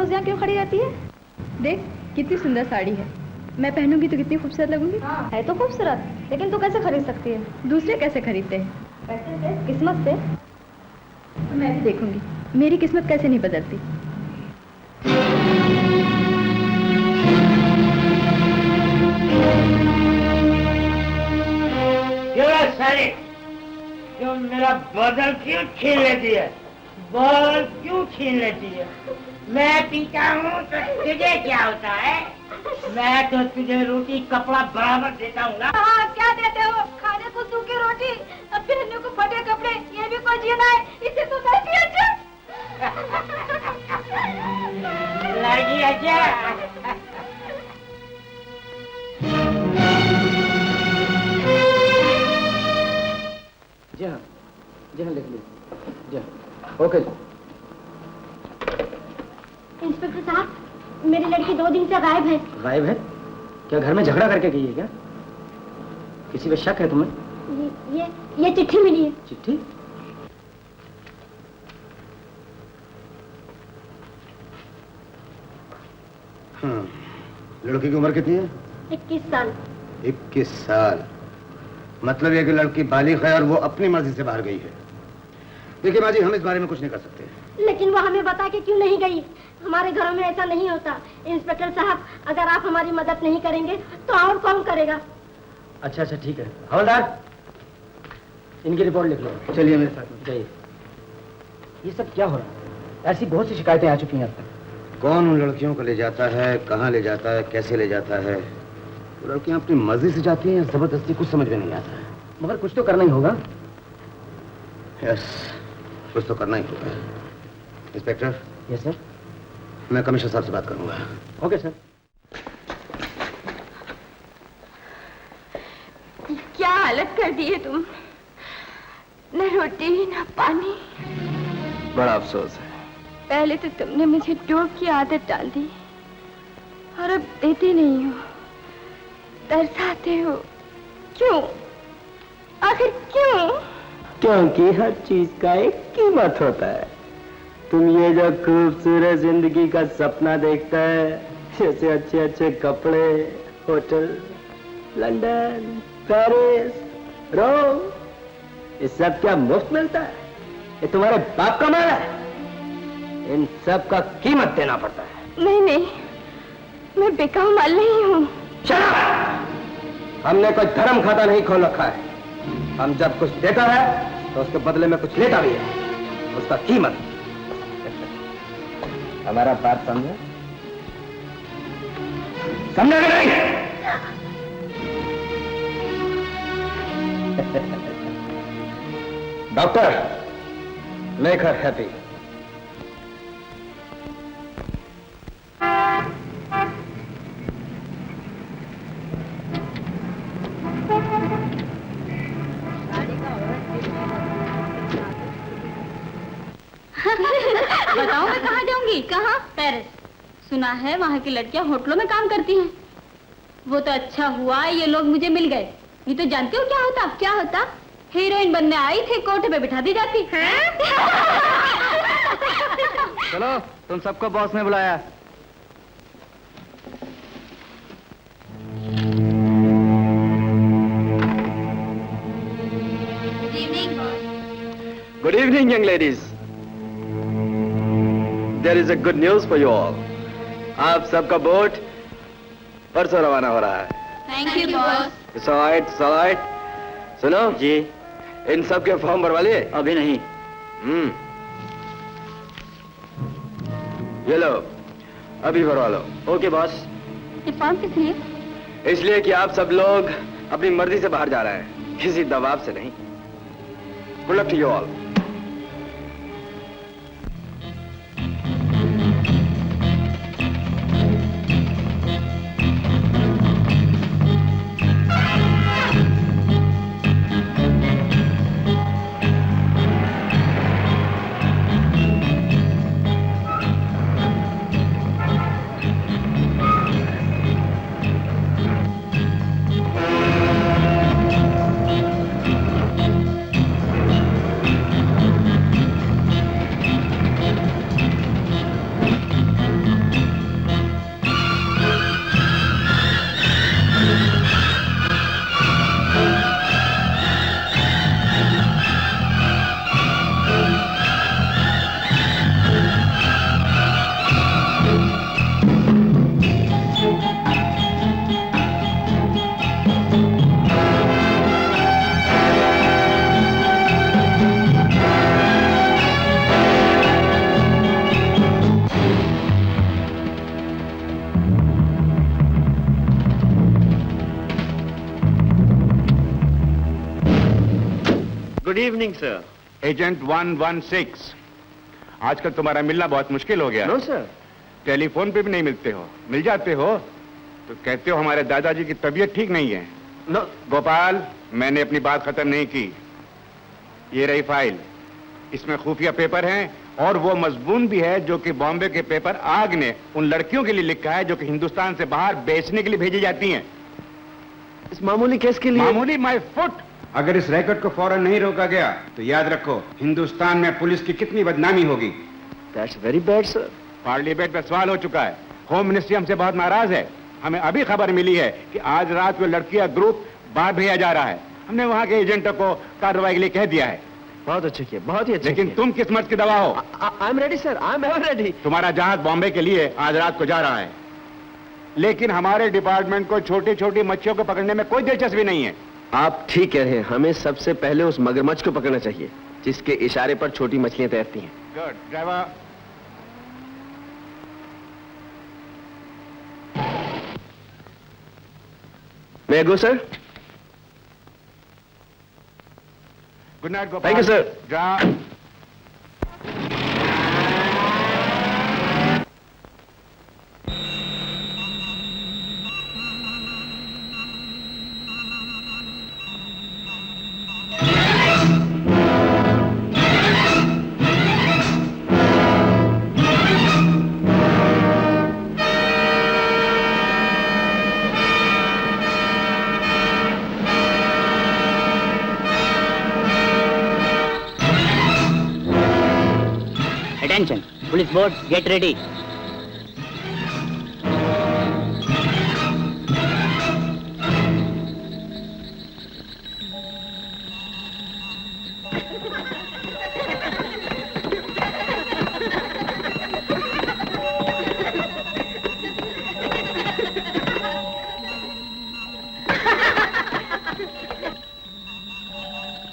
रोज यहाँ क्यों खड़ी रहती है? देख कितनी सुंदर साड़ी है, मैं पहनूंगी तो कितनी खूबसूरत लगूंगी। है तो खूबसूरत, लेकिन तू कैसे खरीद सकती है? दूसरे कैसे खरीदते हैं? पैसे से, किस्मत से। तो मैं भी देखूंगी मेरी किस्मत कैसे नहीं बदलती। क्यों मेरा बदल क्यों छीन लेती है? बॉल क्यों छीन लेती है? मैं पीता हूँ तो तुझे क्या होता है? मैं तो तुझे रोटी कपड़ा बराबर देता हूँ ना। हाँ, क्या देते हो? खाने को सूखी रोटी, अब पहनने को फटे कपड़े, ये भी कोई जीना है? इसे तो लड़की अच्छा। लड़की अच्छा। जी हाँ लिख लीजिए। जी हाँ, ओके। इंस्पेक्टर साहब, मेरी लड़की 2 दिन से गायब है। गायब है? क्या घर में झगड़ा करके गई है क्या? किसी पे शक है तुम्हें? ये चिट्ठी मिली है। चिट्ठी? हाँ, लड़की की उम्र कितनी है? 21 साल। 21 साल, मतलब ये कि लड़की बालिग है और वो अपनी मर्जी से बाहर गई है। देखिए माँ जी, हम इस बारे में कुछ नहीं कर सकते। लेकिन वो हमें बता के क्यों नहीं गई? हमारे घरों में ऐसा नहीं होता। इंस्पेक्टर साहब, अगर आप हमारी मदद नहीं करेंगे तो और कौन करेगा? अच्छा ठीक है। हवलदार, इनकी रिपोर्ट लिख लो। चलिए मेरे साथ में। जाइए। ये सब क्या हो रहा है? ऐसी बहुत सी शिकायतें आ चुकी हैं अब तक। कौन उन लड़कियों को ले जाता है, कहाँ ले जाता है, कैसे ले जाता है? वो लड़कियां अपनी मर्जी से जाती हैं या जबरदस्ती, कुछ समझ में नहीं आता है। मगर कुछ तो करना ही होगा। यस, कुछ तो करना ही होगा। इंस्पेक्टर। Yes sir. मैं कमिश्नर साहब से बात करूंगा। Okay sir. क्या हालत कर दी है तुम? न रोटी न पानी। बड़ा अफसोस है। पहले तो तुमने मुझे डोप की आदत डाल दी और अब देते नहीं हो, तरसाते हो। क्यों? आखिर क्यों? क्योंकि हर चीज का एक कीमत होता है। तुम ये जो खूबसूरत जिंदगी का सपना देखता है, जैसे अच्छे अच्छे कपड़े, होटल, लंदन, पेरिस, रोम, ये सब क्या मुफ्त मिलता है? ये तुम्हारे बाप का माल है। इन सब का कीमत देना पड़ता है। नहीं, मैं बेकार माल नहीं हूँ। हमने कोई धर्म खाता नहीं खोल रखा है। हम जब कुछ देता है तो उसके बदले में कुछ लेता भी है, उसका कीमत। हमारा बात समझे? समझा कि नहीं? Doctor, make her happy. बताओ मैं कहाँ जाऊंगी? कहाँ? पेरिस। सुना है वहाँ की लड़कियाँ होटलों में काम करती हैं। वो तो अच्छा हुआ ये लोग मुझे मिल गए, नहीं तो जानते हो क्या होता? क्या होता? हीरोइन बनने आई थी, कोठे पे बिठा दी जाती है। चलो, तुम सबको बॉस ने बुलाया। Good evening, young ladies. There is a good news for you all. आप सबका बोट परसों रवाना हो रहा है। Thank you, boss. It's all right, it's all right. सुनो जी, इन सब के फॉर्म भरवा लिए? अभी नहीं। ये लो, अभी भरवा लो। Okay boss. ये फॉर्म किस लिए? इसलिए कि आप सब लोग अपनी मर्जी से बाहर जा रहे हैं, किसी दबाव से नहीं। Good luck to you all. Good evening sir. Agent 116, आजकल तुम्हारा मिलना बहुत मुश्किल हो गया। No sir. टेलीफोन पे भी नहीं मिलते हो, मिल जाते हो तो कहते हो हमारे दादाजी की तबीयत ठीक नहीं है। नो। गोपाल, मैंने अपनी बात खत्म नहीं की। ये रही फाइल, इसमें खुफिया पेपर हैं और वो मजबून भी है जो कि बॉम्बे के पेपर आग ने उन लड़कियों के लिए लिखा है जो कि हिंदुस्तान से बाहर बेचने के लिए भेजी जाती हैं। इस मामूली केस के लिए? मामूली माय फुट। अगर इस रैकेट को फौरन नहीं रोका गया तो याद रखो हिंदुस्तान में पुलिस की कितनी बदनामी होगी। That's very bad sir. Parliament में सवाल हो चुका है, होम मिनिस्ट्री हमसे बहुत नाराज है। हमें अभी खबर मिली है कि आज रात वो लड़कियां ग्रुप बाहर भेजा जा रहा है। हमने वहां के एजेंटों को कार्रवाई के लिए कह दिया है। बहुत अच्छे किए, बहुत ही अच्छे। लेकिन तुम किस मर्द की दवा हो? I am ready sir, I am ever ready. तुम्हारा जहाज बॉम्बे के लिए आज रात को जा रहा है, लेकिन हमारे डिपार्टमेंट को छोटी छोटी मच्छियों को पकड़ने में कोई दिलचस्पी नहीं है। आप ठीक कह रहे हैं, हमें सबसे पहले उस मगरमच्छ को पकड़ना चाहिए जिसके इशारे पर छोटी मछलियां तैरती हैं। Good driver. May I go sir? Good night Gopal. Thank you sir. जा। Attention, police boats, get ready.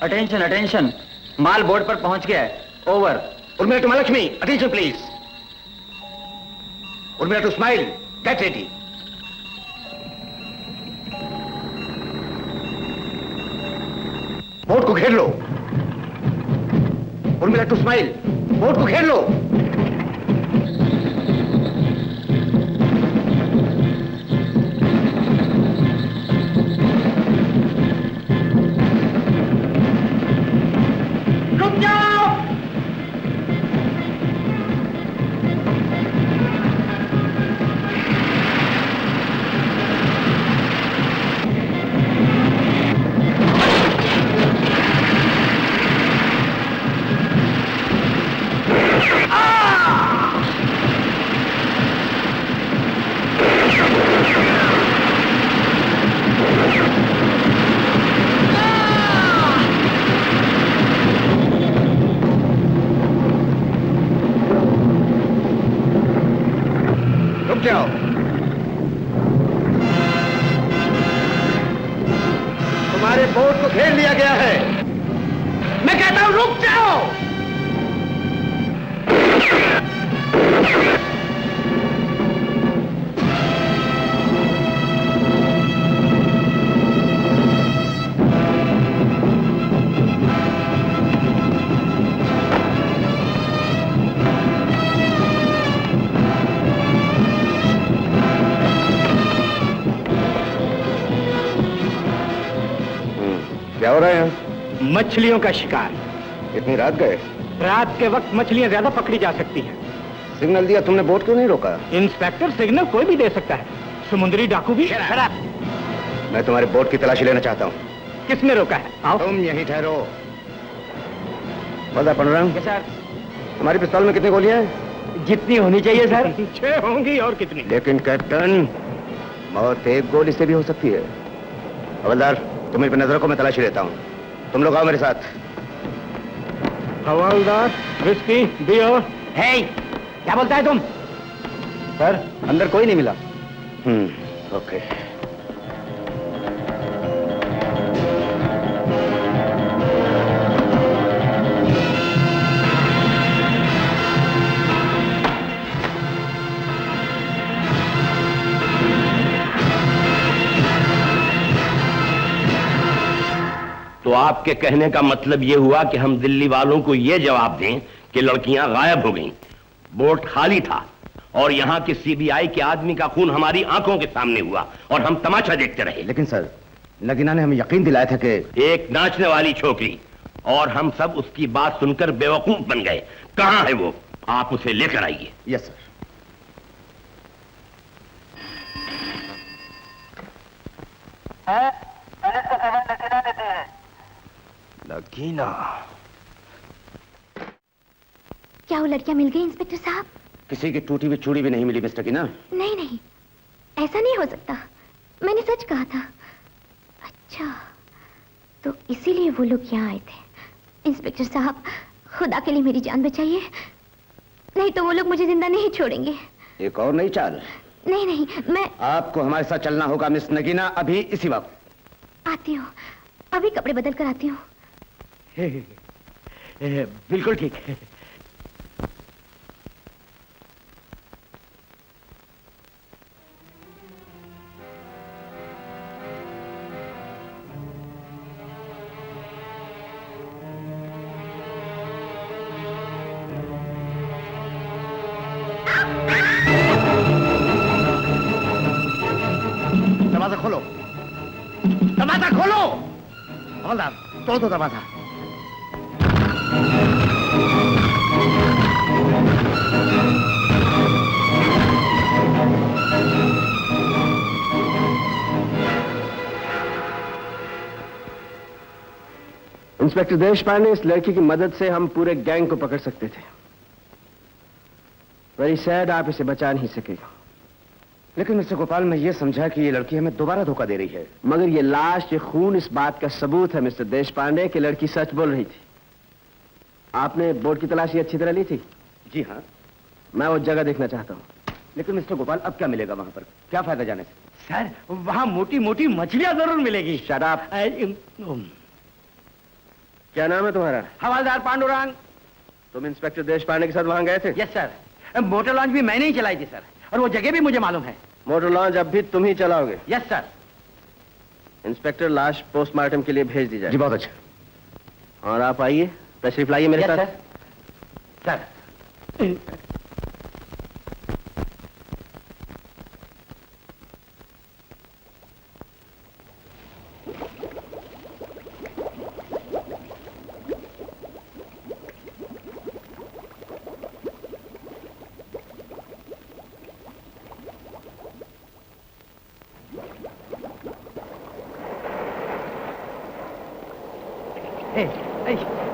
Attention attention, माल बोर्ड पर पहुंच गया है। Over. Urmila to Mahalakshmi, attention please. Urmila to smile, get ready. Boat को घेर लो। उर्मिला टू स्माइल, बोट को घेर लो। रुक जाओ। जाओ। तुम्हारे बोट को घेर लिया गया है। मैं कहता हूं रुक जाओ। क्या हो रहा है यहाँ? मछलियों का शिकार। इतनी रात गए? रात के वक्त मछलियां ज्यादा पकड़ी जा सकती हैं। सिग्नल दिया तुमने, बोट क्यों नहीं रोका? इंस्पेक्टर, सिग्नल कोई भी दे सकता है, समुद्री डाकू भी। मैं तुम्हारे बोट की तलाशी लेना चाहता हूँ। किसने रोका है? आओ। तुम यहीं ठहरो। बता पनराम। सर, हमारी पिस्तौल में कितनी गोलियां हैं? जितनी होनी चाहिए सर। 6 होंगी और कितनी? लेकिन कैप्टन, मौत एक गोली से भी हो सकती है। हवलदार, तुम इन पर नजर रखो, मैं तलाशी लेता हूँ। तुम लोग आओ मेरे साथ। हवलदार, विस्की, बियर। Hey, क्या बोलता है तुम? सर, अंदर कोई नहीं मिला। ओके। तो आपके कहने का मतलब यह हुआ कि हम दिल्ली वालों को यह जवाब दें कि लड़कियां गायब हो गईं, बोट खाली था और यहां के सीबीआई के आदमी का खून हमारी आंखों के सामने हुआ और हम तमाशा देखते रहे। लेकिन सर, नगीना ने हमें यकीन दिलाया था कि एक नाचने वाली छोकरी, और हम सब उसकी बात सुनकर बेवकूफ बन गए। कहां है वो? आप उसे लेकर आइए। Yes sir. नगीना, क्या वो लड़कियां मिल गई इंस्पेक्टर साहब? किसी की टूटी हुई चूड़ी भी नहीं मिली मिस्टर कीना। नहीं नहीं, ऐसा नहीं हो सकता, मैंने सच कहा था। अच्छा, तो इसीलिए वो लोग यहाँ आए थे। इंस्पेक्टर साहब, खुदा के लिए मेरी जान बचाइए, नहीं तो वो लोग मुझे जिंदा नहीं छोड़ेंगे। एक और नई चाल? नहीं नहीं, मैं आपको हमारे साथ चलना होगा मिस नगीना, अभी इसी वक्त। आती हूँ, अभी कपड़े बदल कर आती हूँ। बिल्कुल ठीक है। दरवाजा खोलो, दरवाजा खोलो। हवलदार, तोड़ दो दरवाजा। इंस्पेक्टर देश पांडे, इस लड़की की मदद से हम पूरे गैंग को पकड़ सकते थे। वेरी सैड, आप इसे बचा नहीं सकेगा। लेकिन मिस्टर गोपाल, मैं ये समझा कि ये लड़की हमें दोबारा धोखा दे रही है। मगर ये लाश, ये खून इस बात का सबूत है मिस्टर देश पांडे कि लड़की सच बोल रही थी। आपने बोर्ड की तलाशी अच्छी तरह ली थी? जी हाँ। मैं वो जगह देखना चाहता हूँ। लेकिन मिस्टर गोपाल, अब क्या मिलेगा वहां पर? क्या फायदा जाने से? सर, वहाँ मोटी मोटी मछलियाँ जरूर मिलेगी। Shut up. क्या नाम है तुम्हारा? हवलदार पांडुरंग। तुम इंस्पेक्टर देश पांडे के साथ वहां गए थे? यस सर, मोटर लॉन्च भी मैंने ही चलाई थी सर, और वो जगह भी मुझे मालूम है। मोटर लॉन्च अब भी तुम ही चलाओगे? Yes sir. इंस्पेक्टर, लाश पोस्टमार्टम के लिए भेज दी जाए। जी बहुत अच्छा। और आप आइए, तशरीफ लाइए मेरे साथ। सर।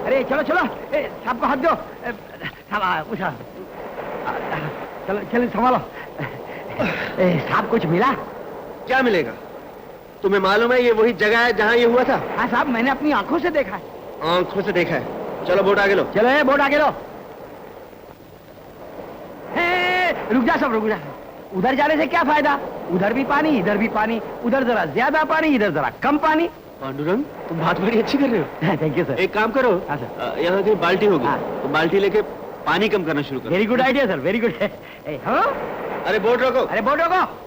अरे चलो चलो, सबको हाथ दो। उठा, चलो चलो संभालो। साहब, कुछ मिला? क्या मिलेगा? तुम्हें मालूम है ये वही जगह है जहां ये हुआ था? हाँ साहब, मैंने अपनी आंखों से देखा है। आंखों से देखा है? चलो बोट आगे लो। चलो ये बोट आगे लो। रुक जा सब, रुक जा। उधर जाने से क्या फायदा? उधर भी पानी, इधर भी पानी, उधर जरा ज्यादा पानी, इधर जरा कम पानी। पांडुरंग, तुम बात बड़ी अच्छी कर रहे हो। Thank you sir. एक काम करो, हाँ सर। यहाँ की बाल्टी होगी, हाँ। तो बाल्टी लेके पानी कम करना शुरू करो। Very good idea sir, very good. हाँ? अरे बोट रोको। अरे बोट रोको।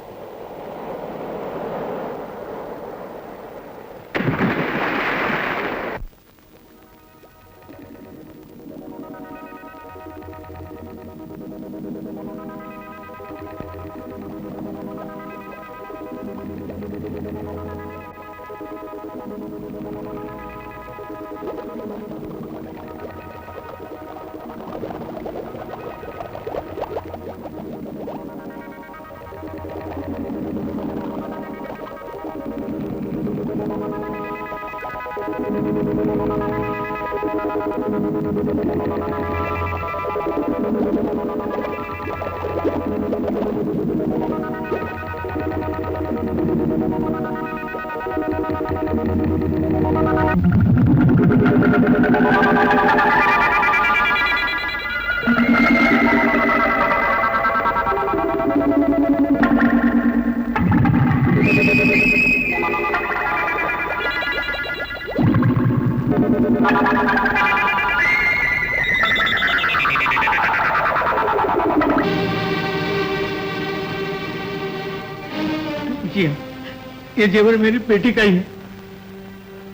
ये जेवर मेरी बेटी का ही है।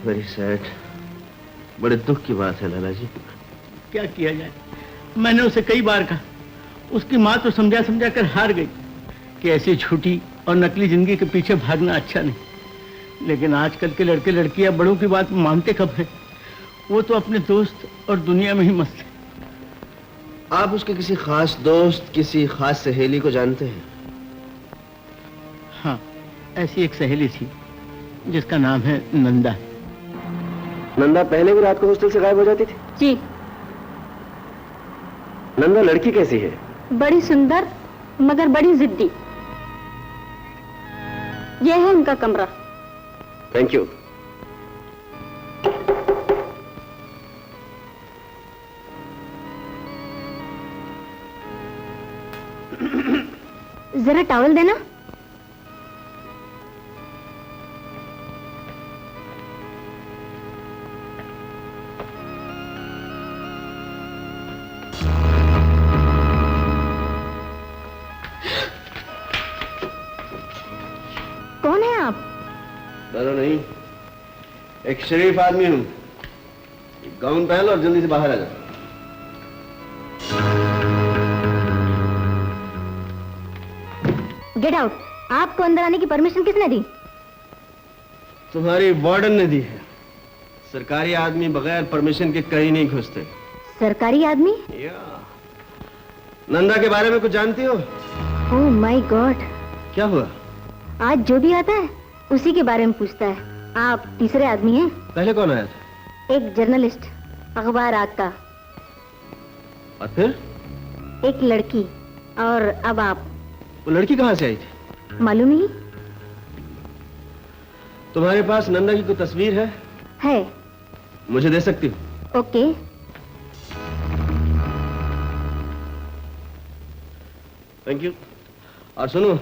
Very sad. बड़े दुख की बात है लाला जी। क्या किया जाए, मैंने उसे कई बार कहा, उसकी माँ तो समझा समझा कर हार गई कि ऐसी झूठी और नकली जिंदगी के पीछे भागना अच्छा नहीं। लेकिन आजकल के लड़के लड़कियां बड़ों की बात मानते कब है? वो तो अपने दोस्त और दुनिया में ही मस्त है। आप उसके किसी खास दोस्त, किसी खास सहेली को जानते हैं? हाँ, ऐसी एक सहेली थी जिसका नाम है नंदा। नंदा पहले भी रात को हॉस्टल से गायब हो जाती थी? जी। नंदा लड़की कैसी है? बड़ी सुंदर मगर बड़ी जिद्दी। यह है उनका कमरा। Thank you. जरा टॉवल देना। कौन है आप? डरो नहीं, एक शरीफ आदमी हूं। गाउन पहन लो और जल्दी से बाहर आ जाओ। Get out. आपको अंदर आने की परमिशन किसने दी? तुम्हारी वार्डन ने दी है। सरकारी आदमी बगैर परमिशन के कहीं नहीं घुसते। सरकारी आदमी? नंदा के बारे में कुछ जानती हो? Oh my God. क्या हुआ? आज जो भी आता है उसी के बारे में पूछता है। आप तीसरे आदमी हैं। पहले कौन आया था? एक जर्नलिस्ट, अखबार आग का। और फिर? एक लड़की, और अब आप। वो लड़की कहाँ से आई थी? मालूम नहीं। तुम्हारे पास नंदा की कोई तस्वीर है? है। मुझे दे सकती हो? ओके। Thank you. और सुनो,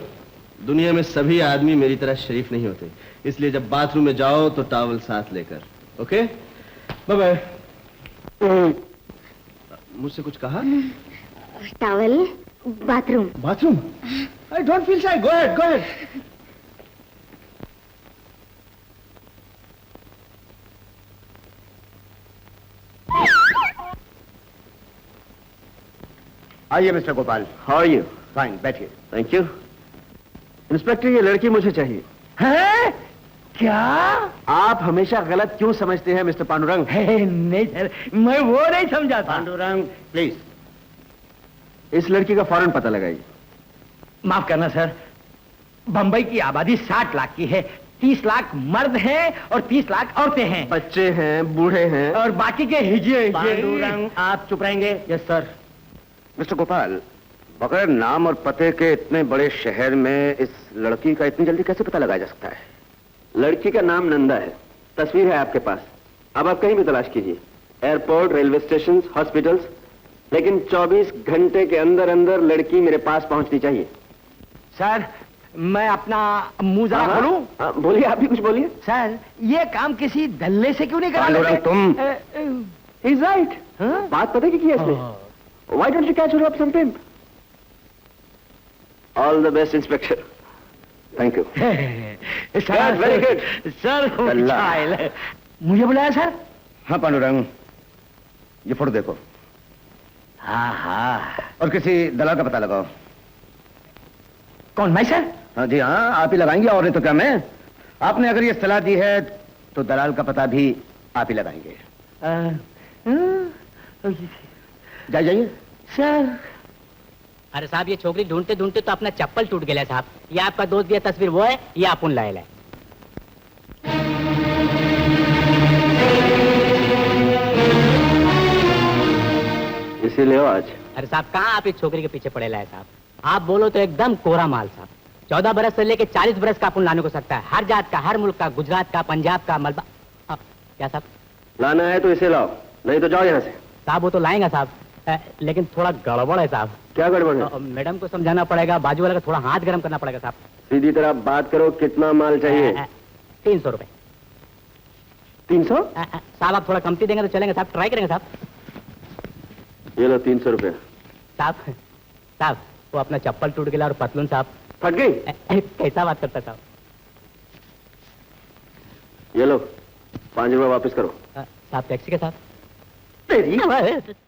दुनिया में सभी आदमी मेरी तरह शरीफ नहीं होते, इसलिए जब बाथरूम में जाओ तो टॉवल साथ लेकर। Okay, bye bye. मुझसे कुछ कहा? Towel, bathroom. Bathroom? I don't feel shy. Go ahead, go ahead. आइए mister Gopal. How are you? Fine, बैठिए। Thank you. इंस्पेक्टर, ये लड़की मुझे चाहिए। है क्या? आप हमेशा गलत क्यों समझते हैं मिस्टर पांडुरंग? नहीं सर, मैं वो नहीं समझा था। पांडुरंग प्लीज। इस लड़की का फौरन पता लगाइए। माफ करना सर, बंबई की आबादी 60 लाख की है। 30 लाख मर्द हैं और 30 लाख औरतें हैं। बच्चे हैं, बूढ़े हैं, और बाकी के हिजड़े। पांडुरंग आप चुप रहेंगे? Yes sir. मिस्टर गोपाल, बगैर नाम और पते के इतने बड़े शहर में इस लड़की का इतनी जल्दी कैसे पता लगाया जा सकता है? लड़की का नाम नंदा है, तस्वीर है आपके पास। अब आप कहीं भी तलाश कीजिए, एयरपोर्ट, रेलवे स्टेशन, हॉस्पिटल्स, लेकिन 24 घंटे के अंदर अंदर लड़की मेरे पास पहुंचनी चाहिए। सर, मैं अपना मुंह जरा खोलूं? बोलिए, आप भी कुछ बोलिए। सर, ये काम किसी दल्ले से क्यों नहीं करा पांडुरंग, लेते? तुम इज राइट। बात पता है कि इसने? Why don't you catch her up some pimp? All the best, Inspector. Thank you. Sir, very good. Sir, अल्लाह। मुझे बुलाया सर? हाँ पांडुरंग, ये फोटो देखो हाँ हाँ। और किसी दलाल का पता लगाओ। कौन, मैं सर? हाँ जी हाँ, आप ही लगाएंगे, और नहीं तो क्या मैं। आपने अगर ये सलाह दी है तो दलाल का पता भी आप ही लगाएंगे। जाइए सर। अरे साहब, ये छोकरी ढूंढते ढूंढते तो अपना चप्पल टूट गया साहब। ये आपका दोस्त दिया तस्वीर वो है, ये अपन लाए। इसीलिए आज। अरे साहब, कहाँ आप इस छोकरी के पीछे पड़े लाए साहब? आप बोलो तो एकदम कोरा माल साहब। 14 बरस से लेके 40 बरस का अपन लाने को सकता है। हर जात का, हर मुल्क का, गुजरात का, पंजाब का, मलबा। क्या साहब? लाना है तो इसे लाओ, नहीं तो जाओ यहाँ से। साहब, वो तो लाएंगे साहब, लेकिन थोड़ा गड़बड़ है साहब। क्या गड़बड़ है? मैडम को समझाना पड़ेगा, बाजू वाले का थोड़ा हाथ गर्म करना पड़ेगा साहब। सीधी तरह बात करो, कितना माल चाहिए? 300 रुपए। 300? साहब, आप थोड़ा कमती देंगे तो चलेंगे साहब, ट्राई करेंगे साहब। ये लो 300 रुपए। साहब, साहब, वो अपना चप्पल टूट गया और पतलून साहब फट गई। कैसा बात करता साहब? ये लो 5 रुपए वापस करो। साहब टैक्सी के साथ तेरी